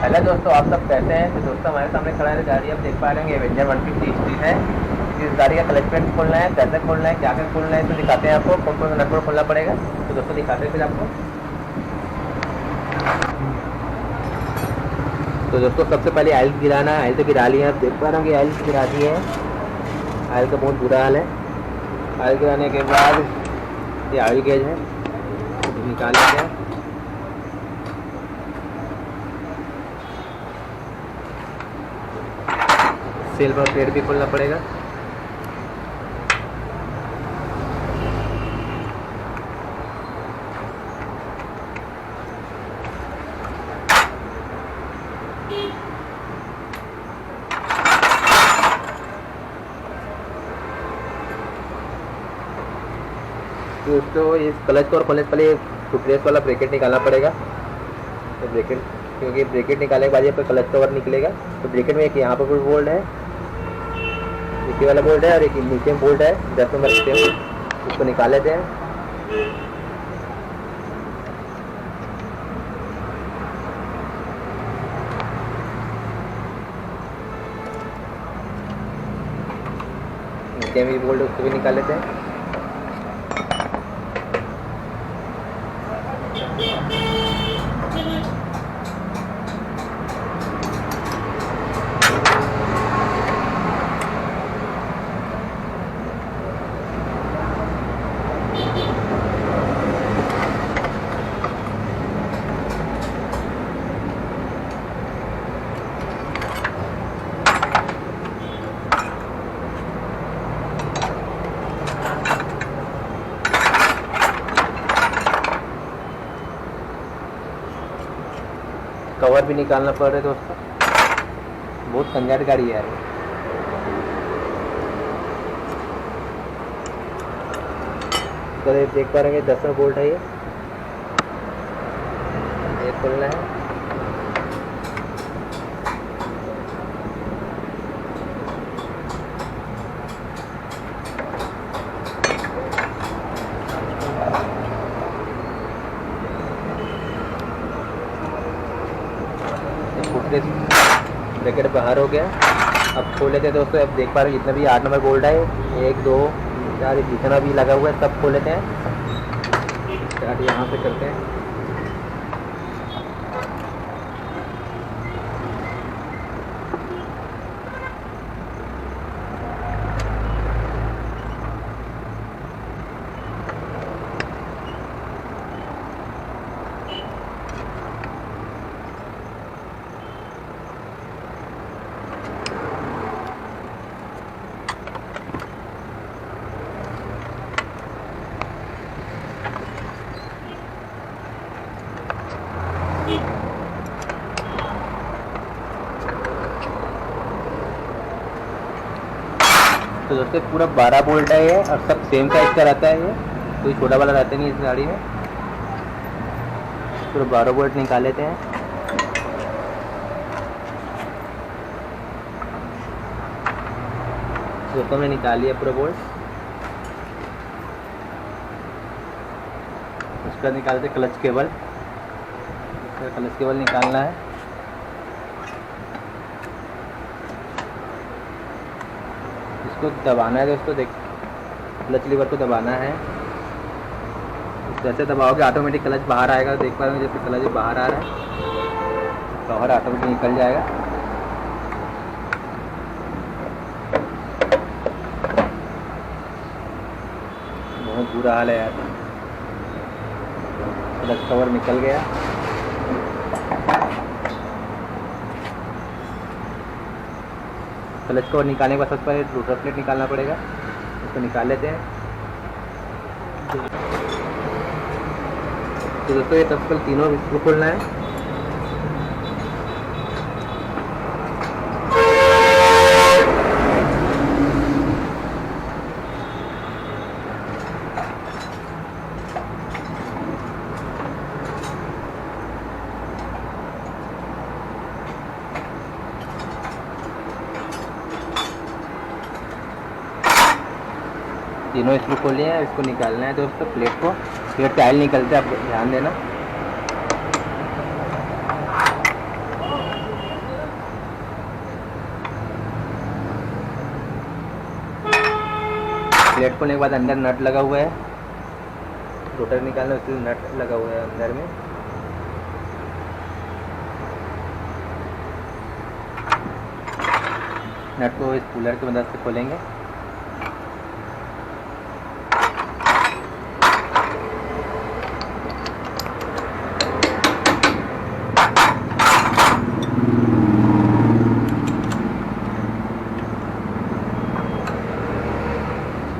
Hello दोस्तों, आप सब कैसे हैं? तो दोस्तों हमारे सामने खड़ा है गाड़ी, आप देख पा रहे होंगे एवेंजर 150 स्ट्रीट है। इस गाड़ी का क्लच प्लेट खोलना है, कैसे खोलना है, क्या क्या खोलना है, तो दिखाते हैं आपको। कौन कौन सा नट बोल्ट खोलना पड़ेगा तो दोस्तों दिखाते हैं फिर आपको। तो दोस्तों सबसे पहले आयल गिराना है। आयल तो गिरा लिया, आप देख पा रहे होंगे आयल गिरा दी है। आयल का बहुत बुरा हाल है। आयल गिराने के बाद ये ऑयल गेज है, तो निकाल लेते हैं। सेल पर प्लेट भी खोलना पड़ेगा। दोस्तों इस क्लच को और खोलने से पहले फुटरेस वाला ब्रेकेट निकालना पड़ेगा। तो ब्रेकेट, क्योंकि ब्रेकेट निकालने के बाद ये पर क्लच कवर निकलेगा। तो ब्रेकेट में एक यहाँ पर कोई बोल्ट है, नीचे वाला बोल्ट है, और एक नीचे में बोल्ट है 10 नंबर से। उसको निकाल लेते हैं। नीचे में बोल्ट, उसको भी निकाल लेते हैं। कवर भी निकालना पड़ रहा है दोस्तों, बहुत कंगाट गाड़ी है यार। तो ये देख पा रहे हैं 10 बोल्ट है, ये खोलना है। ब्रैकेट बाहर हो गया। अब खोल लेते हैं दोस्तों। अब देख पा रहे हैं जितना भी 8 नंबर बोल्ट है, 1 2 4 जितना भी लगा हुआ है सब खोल लेते हैं। स्टार्ट यहाँ से करते हैं। तो दोस्तों पूरा 12 बोल्ट है ये, और सब सेम साइज का रहता है। ये कोई छोटा वाला रहता नहीं इस गाड़ी में। पूरा 12 बोल्ट निकाल लेते हैं। दोस्तों में निकाल लिया पूरा बोल्ट। उसका निकालते क्लच केबल, क्लच केबल निकालना है। इसको दबाना है दोस्तों, देख क्लच लीवर को दबाना है। जैसे दबाओगे ऑटोमेटिक क्लच बाहर आएगा। देख पा रहे हो जैसे क्लच बाहर आ रहा है, कवर ऑटोमेटिक निकल जाएगा। बहुत बुरा हाल है यार, क्लच कवर निकल गया। क्लच कवर निकालने के बाद सबसे पहले रोटर प्लेट निकालना पड़ेगा। उसको निकाल लेते हैं। तो दोस्तों ये सबसे पहले तीनों स्क्रू खोलना है। तीनों स्क्रू खोले हैं, इसको निकालना है दोस्तों प्लेट को। प्लेट से ऑयल निकलते हैं, आप ध्यान देना। प्लेट खोलने के बाद अंदर नट लगा हुआ है, रोटर निकालना उसके नट लगा हुआ है अंदर में। नट को इस कूलर की मदद से खोलेंगे।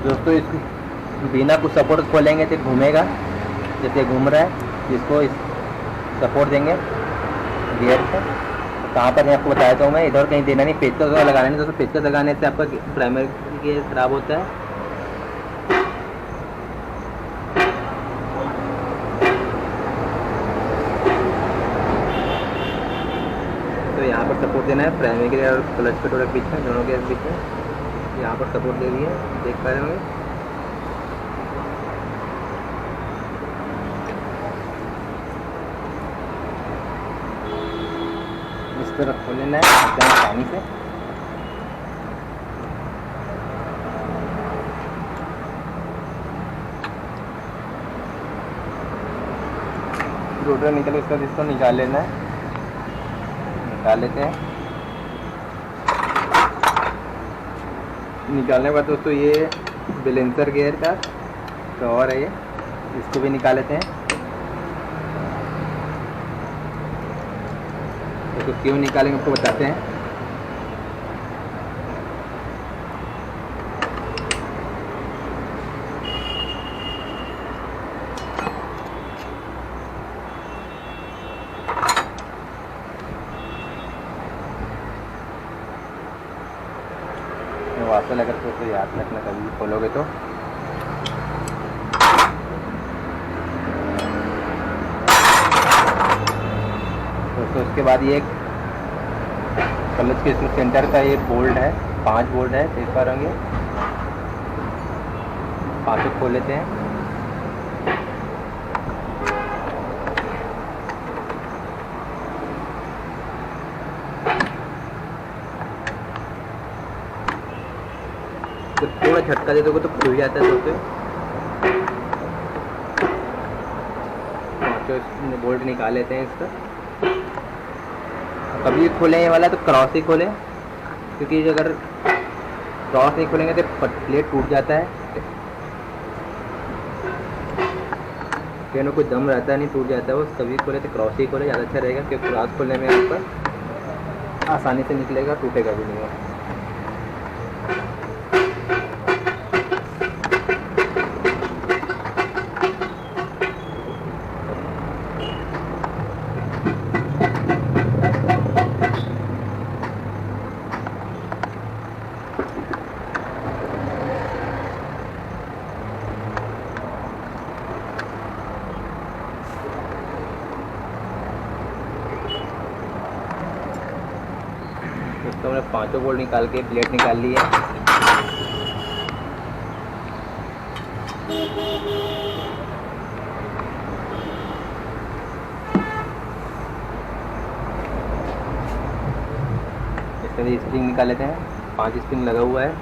दोस्तों इस बिना कुछ सपोर्ट खोलेंगे तो घूमेगा, जैसे घूम रहा है। इसको इस सपोर्ट देंगे गियर से। कहाँ पर आपको बताया था मैं, इधर कहीं देना नहीं, पेचकस लगाना नहीं। दोस्तों पेचकस लगाने से आपका प्राइमरी गियर खराब होता है। तो यहाँ पर सपोर्ट देना है प्राइमरी गियर और क्लच पेडल के बीच में, दोनों के बीच में। यहाँ पर सपोर्ट दे दिए, देख पा रहे होंगे। इस तरह खोल लेना है एकदम आसानी से। रोटर निकल इसका, इसको निकाल लेना है। निकाल लेते हैं। निकालने के बाद दोस्तों ये बैलेंसर गियर का कवर है, ये इसको भी निकाल लेते हैं। तो क्यों निकालेंगे आपको बताते हैं। वापस लगा तो याद रखना कभी भी खोलोगे तो। दोस्तों उसके बाद ये क्लच के सेंटर का ये बोल्ट है, 5 बोल्ट है, देख पा रहे होंगे। 5 खोल लेते हैं। तो थोड़ा झटका दे दोगे तो खुल जाता है। दोस्तों 5 बोल्ट निकाल लेते हैं इसका। कभी खोलें ये वाला तो क्रॉस ही खोलें, क्योंकि अगर क्रॉस नहीं खोलेंगे तो प्लेट टूट जाता है। ट्रेनों को दम रहता है, नहीं टूट जाता है वो। कभी खोले तो क्रॉस ही खोले, ज़्यादा अच्छा रहेगा, क्योंकि क्रॉस खोलने में आपका आसानी से निकलेगा, टूटेगा भी नहीं है। तो हमने 5 बोल्ट निकाल के प्लेट निकाल ली है। इसके लिए स्प्रिंग निकाल लेते हैं। 5 स्प्रिंग लगा हुआ है।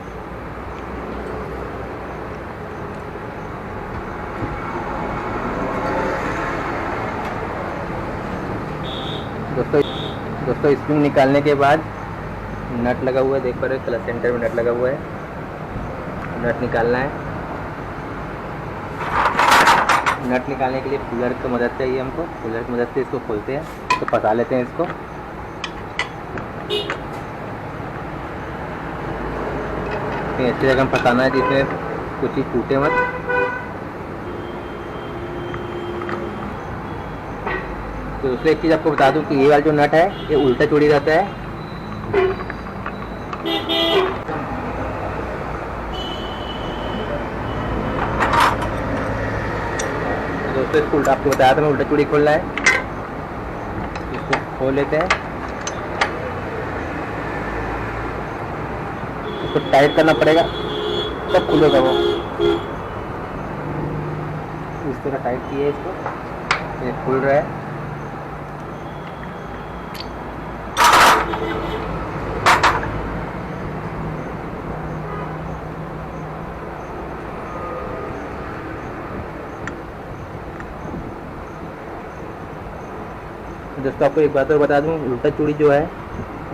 दोस्तों स्प्रिंग निकालने के बाद नट लगा हुआ है, देख पा रहे हो, क्लच सेंटर में नट लगा हुआ है। नट निकालना है। नट निकालने के लिए कूलर की मदद चाहिए हमको। कूलर की मदद से इसको खोलते हैं, तो फंसा लेते हैं इसको। ऐसी जगह फंसाना है जिसमें कुछ चीज़ टूटे मत। तो दूसरी एक चीज़ आपको बता दूं कि ये वाला जो नट है ये उल्टा चूड़ी रहता है। दोस्तों इसको उल्टा आपको बताया था मैं, उल्टा चूड़ी खोलना है। इसको खोल लेते हैं। इसको टाइट करना पड़ेगा तब खुलेगा वो। इस तरह टाइट किए इसको, ये खुल रहा है। दोस्तों आपको एक बात और बता दूं, उल्टा चूड़ी जो है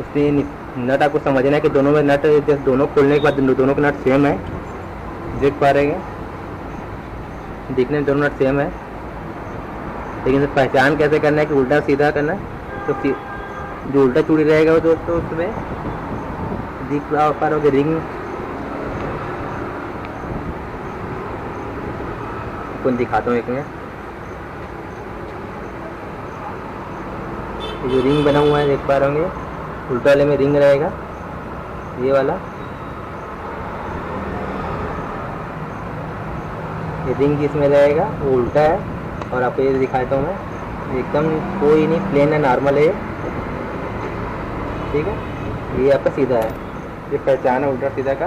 उसमें नट आपको समझना है कि दोनों में नट, जैसे दोनों खोलने के बाद दोनों के नट सेम है, देख पा रहे हैं, दिखने में दोनों नट सेम है, लेकिन पहचान कैसे करना है कि उल्टा सीधा करना है। तो जो उल्टा चूड़ी रहेगा वो दोस्तों उसमें दिख पा रहे हो रिंग, कौन दिखाता हूँ एक में, जो रिंग बना हुआ है देख पा रहे होंगे, उल्टा वाले में रिंग रहेगा, ये वाला ये रिंग इसमें रहेगा, वो उल्टा है। और आपको ये दिखाता हूँ मैं, एकदम कोई नहीं, प्लेन है, नॉर्मल है, ठीक है। ये आपका सीधा है, ये पहचान है उल्टा सीधा का।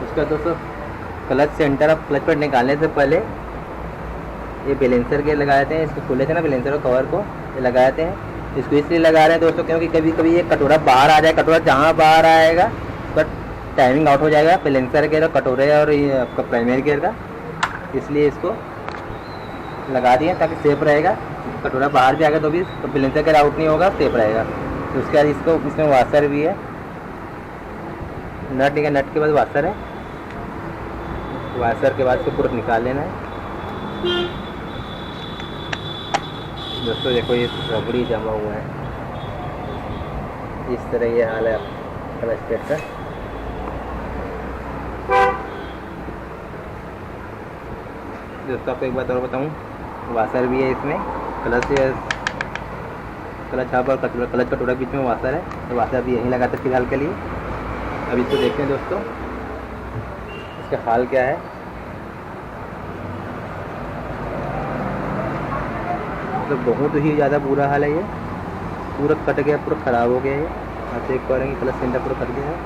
उसका दोस्तों क्लच सेंटर, आप क्लच पर निकालने से पहले ये बैलेंसर के लगाए थे, इसको खोले थे ना बैलेंसर कवर को, ये लगाए थे। इसको इसलिए लगा रहे हैं दोस्तों क्योंकि कभी कभी ये कटोरा बाहर आ जाए, कटोरा जहाँ बाहर आएगा बट टाइमिंग आउट हो जाएगा बैलेंसर के कटोरे और ये आपका प्राइमरी गियर का, इसलिए इसको लगा दिए ताकि सेफ रहेगा। कटोरा बाहर भी आएगा तो भी तो बैलेंसर का आउट नहीं होगा, सेफ रहेगा। तो उसके बाद इसको इसमें वाशर भी है, नट निकाल, नट के बाद वाशर है, वाशर के बाद इसको पूरा निकाल लेना है। दोस्तों देखो ये रबड़ी जमा हुआ है, इस तरह ये हाल है क्लच प्लेट का। दोस्तों आपको एक बात और बताऊं, वाशर भी है इसमें, क्लच यहाँ पर क्लच कटोरा के बीच में वाशर है, तो वाशर भी यहीं लगाते हैं फिलहाल के लिए। अब इसको देखते हैं दोस्तों इसका हाल क्या है। तो बहुत ही ज़्यादा बुरा हाल है, ये पूरा कट गया, पूरा ख़राब हो गया। ये आप देख पा रहे हैं क्लच सेंटर पूरा कट गया है,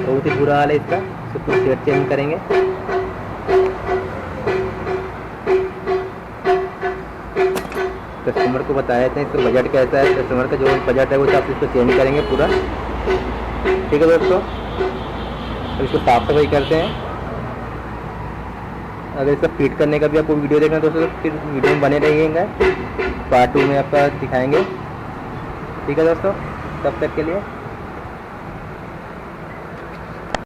बहुत ही बुरा हाल है इसका। तो पूरा सेट चेंज करेंगे। कस्टमर को बताए थे इसका बजट कैसा है, कस्टमर का जो बजट है वो आप इसको चेंज करेंगे पूरा, ठीक है दोस्तों। तो इसको साफ सफाई करते हैं। अगर इसका फिट करने का भी आपको वीडियो देखना है दोस्तों तो फिर वीडियो में बने रहिएगा, पार्ट 2 में आपका दिखाएंगे, ठीक है दोस्तों। तब तक के लिए